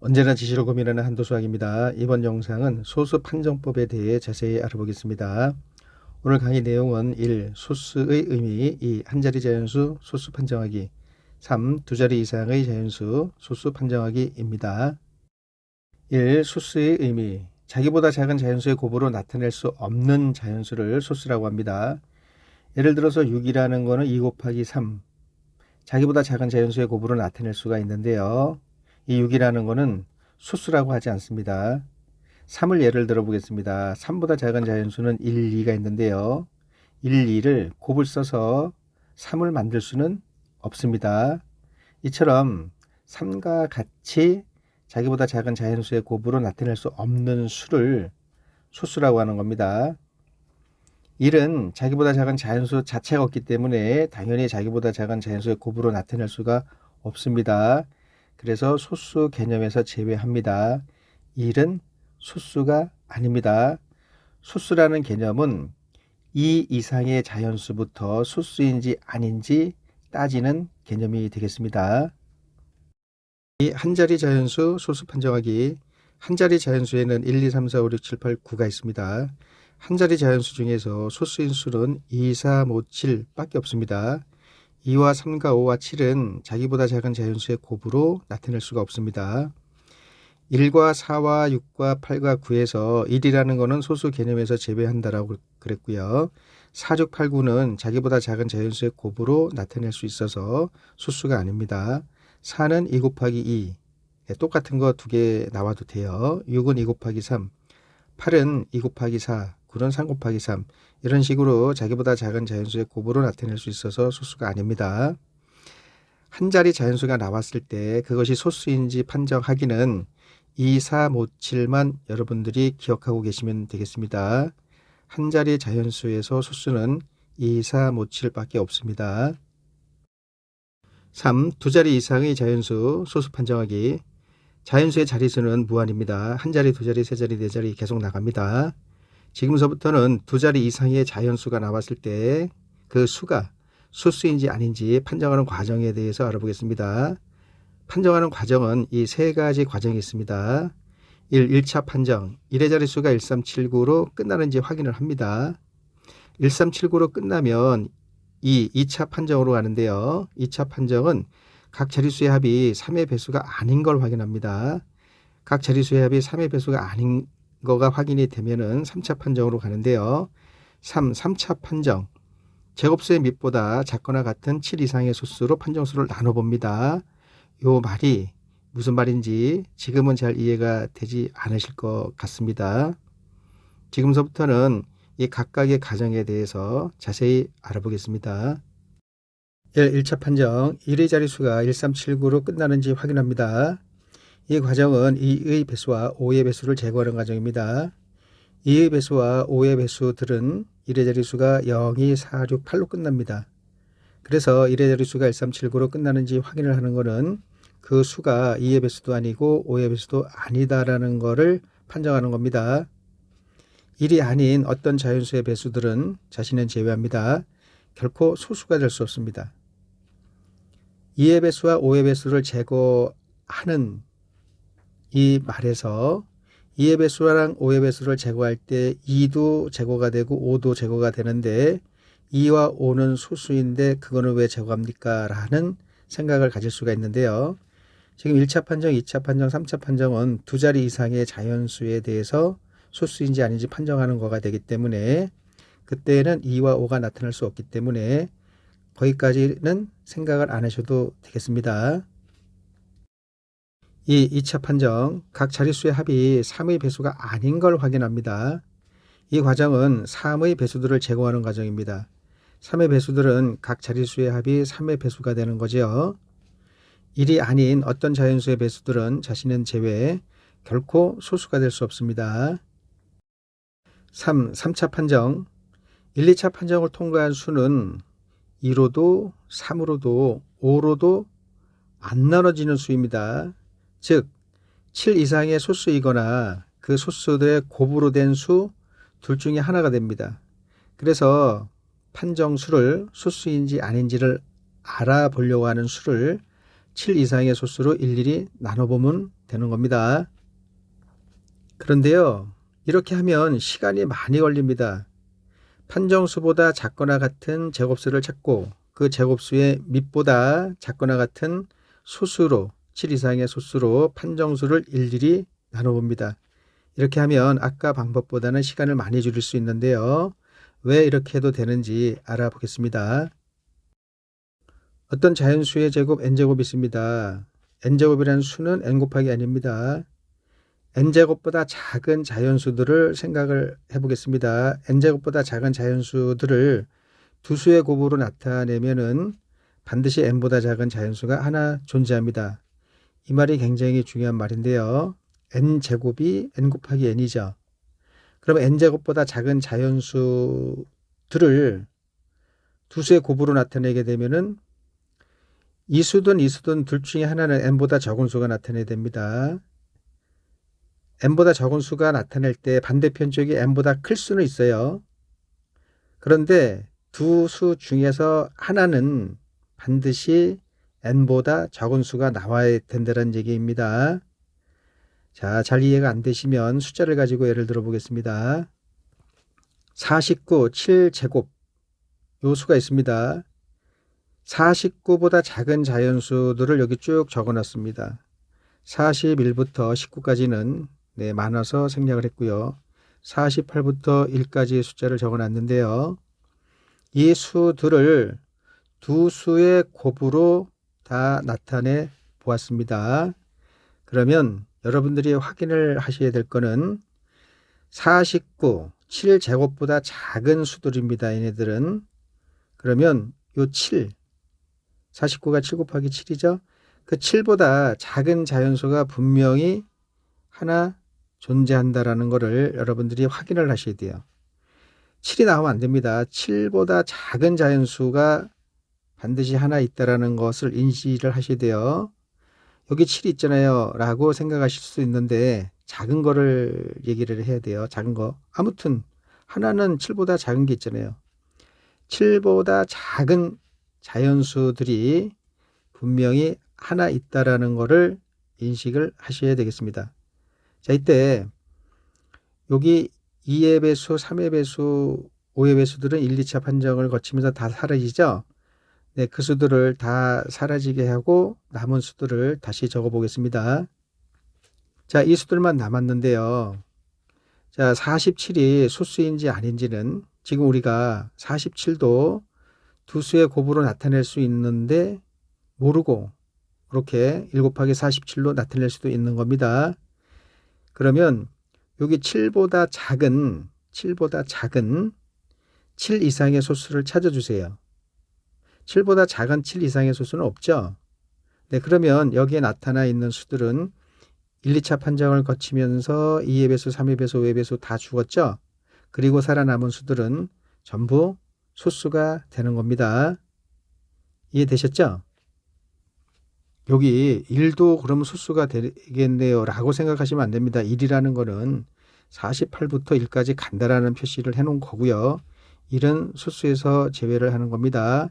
언제나 지시를 고민하는 한도수학입니다. 이번 영상은 소수 판정법에 대해 자세히 알아보겠습니다. 오늘 강의 내용은 1. 소수의 의미 2. 한자리 자연수 소수 판정하기 3. 두 자리 이상의 자연수 소수 판정하기입니다. 1. 소수의 의미 자기보다 작은 자연수의 곱으로 나타낼 수 없는 자연수를 소수라고 합니다. 예를 들어서 6이라는 거는 2 곱하기 3 자기보다 작은 자연수의 곱으로 나타낼 수가 있는데요. 이 6이라는 거는 소수라고 하지 않습니다. 3을 예를 들어 보겠습니다. 3보다 작은 자연수는 1, 2가 있는데요. 1, 2를 곱을 써서 3을 만들 수는 없습니다. 이처럼 3과 같이 자기보다 작은 자연수의 곱으로 나타낼 수 없는 수를 소수라고 하는 겁니다. 1은 자기보다 작은 자연수 자체가 없기 때문에 당연히 자기보다 작은 자연수의 곱으로 나타낼 수가 없습니다. 그래서 소수 개념에서 제외합니다. 1은 소수가 아닙니다. 소수라는 개념은 2 이상의 자연수부터 소수인지 아닌지 따지는 개념이 되겠습니다. 이 한자리 자연수 소수 판정하기 한자리 자연수에는 1, 2, 3, 4, 5, 6, 7, 8, 9가 있습니다. 한자리 자연수 중에서 소수인 수는 2, 3, 5, 7 밖에 없습니다. 2와 3과 5와 7은 자기보다 작은 자연수의 곱으로 나타낼 수가 없습니다. 1과 4와 6과 8과 9에서 1이라는 것은 소수 개념에서 제외한다라고 그랬고요. 4, 6, 8, 9는 자기보다 작은 자연수의 곱으로 나타낼 수 있어서 소수가 아닙니다. 4는 2 곱하기 2 똑같은 거 2개 나와도 돼요. 6은 2 곱하기 3 8은 2 곱하기 4 9는 3 곱하기 3 이런 식으로 자기보다 작은 자연수의 곱으로 나타낼 수 있어서 소수가 아닙니다. 한 자리 자연수가 나왔을 때 그것이 소수인지 판정하기는 2, 3, 5, 7만 여러분들이 기억하고 계시면 되겠습니다. 한 자리 자연수에서 소수는 2, 3, 5, 7밖에 없습니다. 3. 두 자리 이상의 자연수 소수 판정하기 자연수의 자리수는 무한입니다. 한 자리, 두 자리, 세 자리, 네 자리 계속 나갑니다. 지금서부터는 두 자리 이상의 자연수가 나왔을 때 그 수가 소수인지 아닌지 판정하는 과정에 대해서 알아보겠습니다. 판정하는 과정은 이 세 가지 과정이 있습니다. 1차 판정, 1의 자릿수가 1379로 끝나는지 확인을 합니다. 1379로 끝나면 2차 판정으로 가는데요. 2차 판정은 각 자릿수의 합이 3의 배수가 아닌 걸 확인합니다. 각 자릿수의 합이 3의 배수가 아닌 거가 확인이 되면은 3차 판정으로 가는데요. 3차 판정. 제곱수의 밑보다 작거나 같은 7 이상의 소수로 판정수를 나눠봅니다. 요 말이 무슨 말인지 지금은 잘 이해가 되지 않으실 것 같습니다. 지금서부터는 이 각각의 가정에 대해서 자세히 알아보겠습니다. 1차 판정 1의 자릿수가 1379로 끝나는지 확인합니다. 이 과정은 2의 배수와 5의 배수를 제거하는 과정입니다. 2의 배수와 5의 배수들은 1의 자릿수가 0, 2, 4, 6, 8로 끝납니다. 그래서 1의 자릿수가 1379로 끝나는지 확인을 하는 것은 그 수가 2의 배수도 아니고 5의 배수도 아니다라는 것을 판정하는 겁니다. 1이 아닌 어떤 자연수의 배수들은 자신은 제외합니다. 결코 소수가 될 수 없습니다. 2의 배수와 5의 배수를 제거하는 이 말에서 2의 배수랑 5의 배수를 제거할 때 2도 제거가 되고 5도 제거가 되는데 2와 5는 소수인데 그거는 왜 제거합니까? 라는 생각을 가질 수가 있는데요. 지금 1차 판정, 2차 판정, 3차 판정은 두 자리 이상의 자연수에 대해서 소수인지 아닌지 판정하는 거가 되기 때문에 그때는 2와 5가 나타날 수 없기 때문에 거기까지는 생각을 안 하셔도 되겠습니다. 이 2차 판정, 각 자릿수의 합이 3의 배수가 아닌 걸 확인합니다. 이 과정은 3의 배수들을 제거하는 과정입니다. 3의 배수들은 각 자릿수의 합이 3의 배수가 되는 거죠. 1이 아닌 어떤 자연수의 배수들은 자신은 제외, 결코 소수가 될 수 없습니다. 3차 판정 1, 2차 판정을 통과한 수는 2로도 3으로도 5로도 안 나눠지는 수입니다. 즉 7 이상의 소수이거나 그 소수들의 곱으로 된 수 둘 중에 하나가 됩니다. 그래서 판정수를 소수인지 아닌지를 알아보려고 하는 수를 7 이상의 소수로 일일이 나눠보면 되는 겁니다. 그런데요, 이렇게 하면 시간이 많이 걸립니다. 판정수보다 작거나 같은 제곱수를 찾고 그 제곱수의 밑보다 작거나 같은 소수로 7 이상의 소수로 판정수를 일일이 나눠봅니다. 이렇게 하면 아까 방법보다는 시간을 많이 줄일 수 있는데요. 왜 이렇게 해도 되는지 알아보겠습니다. 어떤 자연수의 제곱 n제곱이 있습니다. n제곱이라는 수는 n 곱하기 n입니다. n제곱보다 작은 자연수들을 생각을 해보겠습니다. n제곱보다 작은 자연수들을 두 수의 곱으로 나타내면은 반드시 n보다 작은 자연수가 하나 존재합니다. 이 말이 굉장히 중요한 말인데요. n제곱이 n 곱하기 n이죠. 그럼 n제곱보다 작은 자연수들을 두 수의 곱으로 나타내게 되면은 이수든 이수든 둘 중에 하나는 n보다 적은 수가 나타내야 됩니다. n보다 적은 수가 나타낼 때 반대편 쪽이 n보다 클 수는 있어요. 그런데 두 수 중에서 하나는 반드시 n보다 적은 수가 나와야 된다는 얘기입니다. 자, 잘 이해가 안 되시면 숫자를 가지고 예를 들어 보겠습니다. 49, 7제곱 요 수가 있습니다. 49보다 작은 자연수들을 여기 쭉 적어 놨습니다. 41부터 19까지는 많아서 생략을 했고요. 48부터 1까지의 숫자를 적어 놨는데요. 이 수들을 두 수의 곱으로 다 나타내 보았습니다. 그러면 여러분들이 확인을 하셔야 될 거는 49, 7제곱보다 작은 수들입니다. 얘네들은. 그러면 요 7, 49가 7 곱하기 7이죠. 그 7보다 작은 자연수가 분명히 하나 존재한다라는 것을 여러분들이 확인을 하셔야 돼요. 7이 나오면 안 됩니다. 7보다 작은 자연수가 반드시 하나 있다라는 것을 인지를 하셔야 돼요. 여기 7이 있잖아요 라고 생각하실 수 있는데 작은 거를 얘기를 해야 돼요. 작은 거. 아무튼 하나는 7보다 작은 게 있잖아요. 7보다 작은 자연수들이 분명히 하나 있다라는 것을 인식을 하셔야 되겠습니다. 자, 이때 여기 2의 배수, 3의 배수, 5의 배수들은 1, 2차 판정을 거치면서 다 사라지죠. 네, 그 수들을 다 사라지게 하고 남은 수들을 다시 적어 보겠습니다. 자, 이 수들만 남았는데요. 자, 47이 소수인지 아닌지는 지금 우리가 47도 두 수의 곱으로 나타낼 수 있는데 모르고 그렇게 1 곱하기 47로 나타낼 수도 있는 겁니다. 그러면 여기 7보다 작은 7 이상의 소수를 찾아주세요. 7보다 작은 7 이상의 소수는 없죠. 네, 그러면 여기에 나타나 있는 수들은 1, 2차 판정을 거치면서 2의 배수, 3의 배수, 5의 배수 다 죽었죠. 그리고 살아남은 수들은 전부 소수가 되는 겁니다. 이해되셨죠? 여기 1도 그러면 소수가 되겠네요 라고 생각하시면 안 됩니다. 1이라는 거는 48부터 1까지 간다라는 표시를 해 놓은 거고요. 1은 소수에서 제외를 하는 겁니다.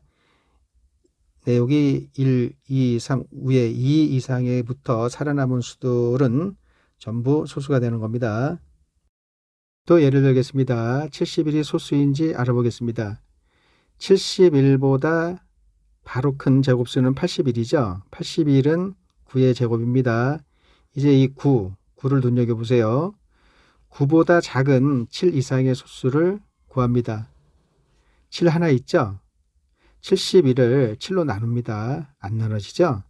네, 여기 1, 2, 3 위에 2 이상에부터 살아남은 수들은 전부 소수가 되는 겁니다. 또 예를 들겠습니다. 71이 소수인지 알아보겠습니다. 71보다 바로 큰 제곱수는 81이죠. 81은 9의 제곱입니다. 이제 이 9를 눈여겨보세요. 9보다 작은 7 이상의 소수를 구합니다. 7 하나 있죠? 71을 7로 나눕니다. 안 나눠지죠?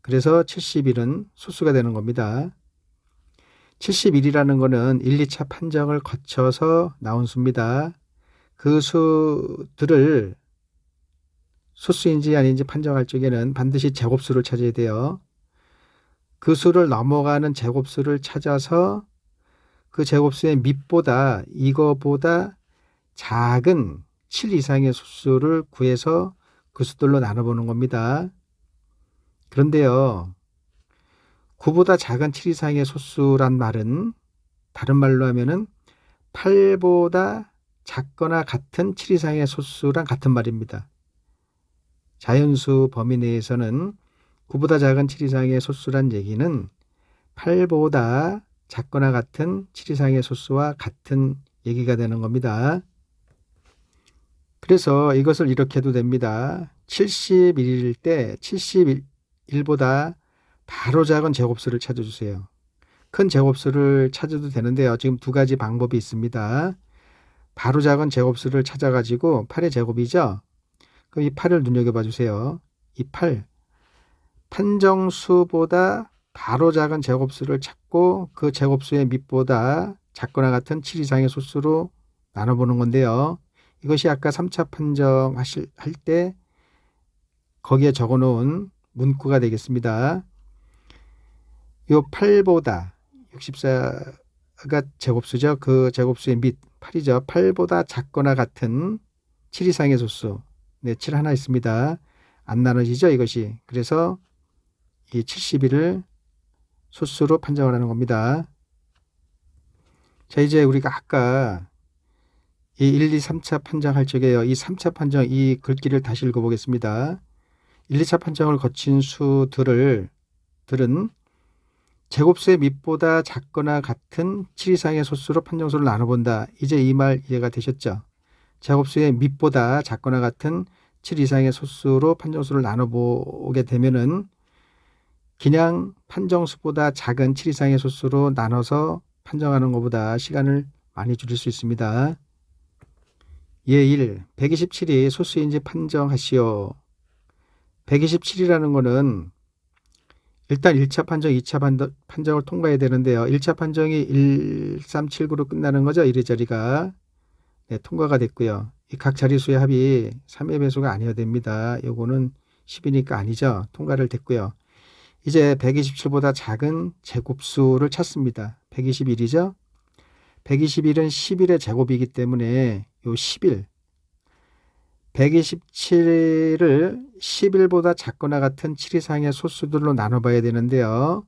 그래서 71은 소수가 되는 겁니다. 71이라는 거는 1, 2차 판정을 거쳐서 나온 수입니다. 그 수들을 소수인지 아닌지 판정할 적에는 반드시 제곱수를 찾아야 돼요. 그 수를 넘어가는 제곱수를 찾아서 그 제곱수의 밑보다 이거보다 작은 7 이상의 소수를 구해서 그 수들로 나눠보는 겁니다. 그런데요, 9보다 작은 7 이상의 소수란 말은 다른 말로 하면은 8보다 작거나 같은 7 이상의 소수랑 같은 말입니다. 자연수 범위 내에서는 9보다 작은 7 이상의 소수란 얘기는 8보다 작거나 같은 7 이상의 소수와 같은 얘기가 되는 겁니다. 그래서 이것을 이렇게 해도 됩니다. 71일 때 71보다 바로 작은 제곱수를 찾아주세요. 큰 제곱수를 찾아도 되는데요. 지금 두 가지 방법이 있습니다. 바로 작은 제곱수를 찾아가지고 8의 제곱이죠. 그럼 이 8을 눈여겨봐 주세요. 이 8, 판정수보다 바로 작은 제곱수를 찾고 그 제곱수의 밑보다 작거나 같은 7 이상의 소수로 나눠보는 건데요. 이것이 아까 3차 판정 할 때 거기에 적어놓은 문구가 되겠습니다. 이 8보다 64가 제곱수죠. 그 제곱수의 밑 8이죠. 8보다 작거나 같은 7 이상의 소수. 네, 7 하나 있습니다. 안 나눠지죠, 이것이. 그래서 이 71을 소수로 판정을 하는 겁니다. 자, 이제 우리가 아까 이 1, 2, 3차 판정할 적에요. 이 3차 판정, 이 글귀를 다시 읽어보겠습니다. 1, 2차 판정을 거친 수들은 제곱수의 밑보다 작거나 같은 7 이상의 소수로 판정수를 나눠본다. 이제 이 말 이해가 되셨죠? 제곱수의 밑보다 작거나 같은 7 이상의 소수로 판정수를 나눠보게 되면은 그냥 판정수보다 작은 7 이상의 소수로 나눠서 판정하는 것보다 시간을 많이 줄일 수 있습니다. 예 1. 127이 소수인지 판정하시오. 127이라는 거는 일단 1차 판정, 2차 판정을 통과해야 되는데요. 1차 판정이 1379로 끝나는 거죠. 이리저리가. 네, 통과가 됐고요. 이 각 자릿수의 합이 3의 배수가 아니어야 됩니다. 요거는 10이니까 아니죠. 통과를 됐고요. 이제 127보다 작은 제곱수를 찾습니다. 121이죠. 121은 11의 제곱이기 때문에 요 11. 127을 11보다 작거나 같은 7 이상의 소수들로 나눠봐야 되는데요.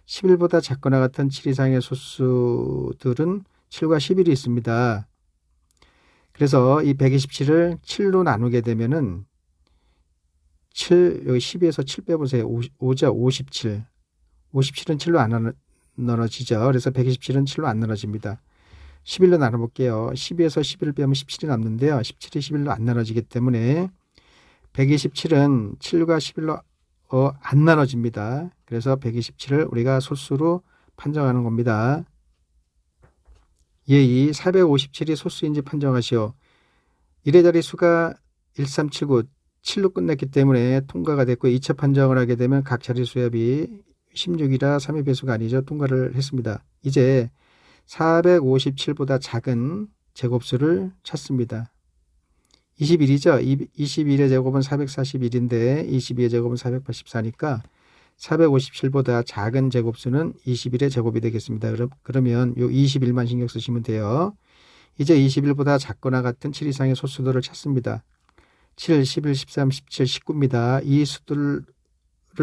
11보다 작거나 같은 7 이상의 소수들은 7과 11이 있습니다. 그래서 이 127을 7로 나누게 되면은 7, 여기 12에서 7 빼보세요. 5죠. 57. 57은 7로 안 나눠지죠. 그래서 127은 7로 안 나눠집니다. 11로 나눠볼게요. 12에서 11을 빼면 17이 남는데요. 17이 11로 안 나눠지기 때문에 127은 7과 11로 안 나눠집니다. 그래서 127을 우리가 소수로 판정하는 겁니다. 예2. 457이 소수인지 판정하시오. 1의 자릿수가 1379, 7로 끝냈기 때문에 통과가 됐고 2차 판정을 하게 되면 각 자릿수의 합이 16이라 3의 배수가 아니죠. 통과를 했습니다. 이제 457보다 작은 제곱수를 찾습니다. 21이죠. 21의 제곱은 441인데 22의 제곱은 484니까 457보다 작은 제곱수는 21의 제곱이 되겠습니다. 그러면 요 21만 신경 쓰시면 돼요. 이제 21보다 작거나 같은 7 이상의 소수들을 찾습니다. 7, 11, 13, 17, 19입니다. 이 수들을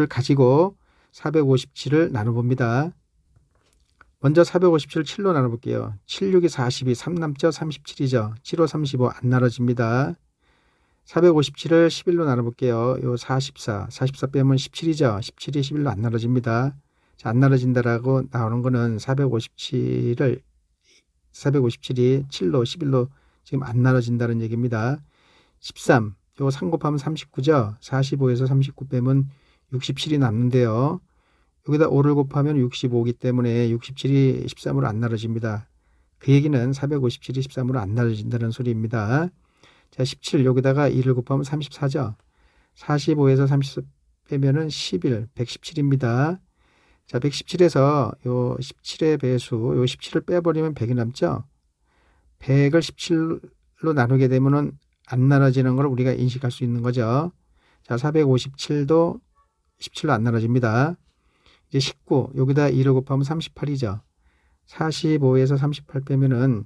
가지고 457을 나눠봅니다. 먼저 457을 7로 나눠볼게요. 7, 6이 42, 3 남죠? 37이죠. 7, 5, 35 안 나눠집니다. 457을 11로 나눠볼게요. 요 44, 44 빼면 17이죠. 17이 11로 안 나눠집니다. 자, 안 나눠진다라고 나오는 거는 457이 7로, 11로 지금 안 나눠진다는 얘기입니다. 13, 요 3 곱하면 39죠. 45에서 39 빼면 67이 남는데요. 여기다 5를 곱하면 65이기 때문에 67이 13으로 안 나눠집니다. 그 얘기는 457이 13으로 안 나눠진다는 소리입니다. 자, 17 여기다가 2를 곱하면 34죠. 45에서 30 빼면은 11, 117입니다. 자, 117에서 요 17의 배수, 요 17을 빼버리면 100이 남죠. 100을 17로 나누게 되면은 안 나눠지는 걸 우리가 인식할 수 있는 거죠. 자, 457도 17로 안 나눠집니다. 이제 19, 여기다 2를 곱하면 38이죠. 45에서 38 빼면은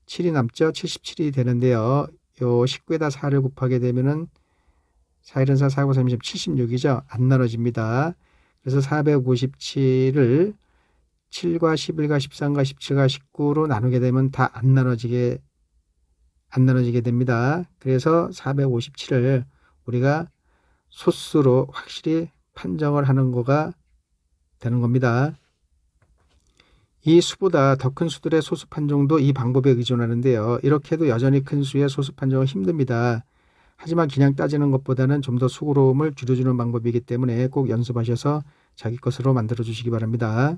7이 남죠. 77이 되는데요. 요 19에다 4를 곱하게 되면은 4, 1은 4, 4, 9, 30, 76이죠. 안 나눠집니다. 그래서 457을 7과 11과 13과 17과 19로 나누게 되면 다 안 나눠지게 됩니다. 그래서 457을 우리가 소수로 확실히 판정을 하는 거가 되는 겁니다. 이 수보다 더 큰 수들의 소수 판정도 이 방법에 의존하는데요. 이렇게 해도 여전히 큰 수의 소수 판정은 힘듭니다. 하지만 그냥 따지는 것보다는 좀 더 수고로움을 줄여주는 방법이기 때문에 꼭 연습하셔서 자기 것으로 만들어 주시기 바랍니다.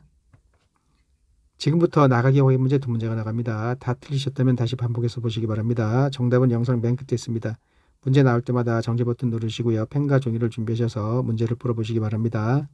지금부터 나가기 어려운 문제 두 문제가 나갑니다. 다 틀리셨다면 다시 반복해서 보시기 바랍니다. 정답은 영상 맨 끝에 있습니다. 문제 나올 때마다 정지 버튼 누르시고요. 펜과 종이를 준비하셔서 문제를 풀어보시기 바랍니다.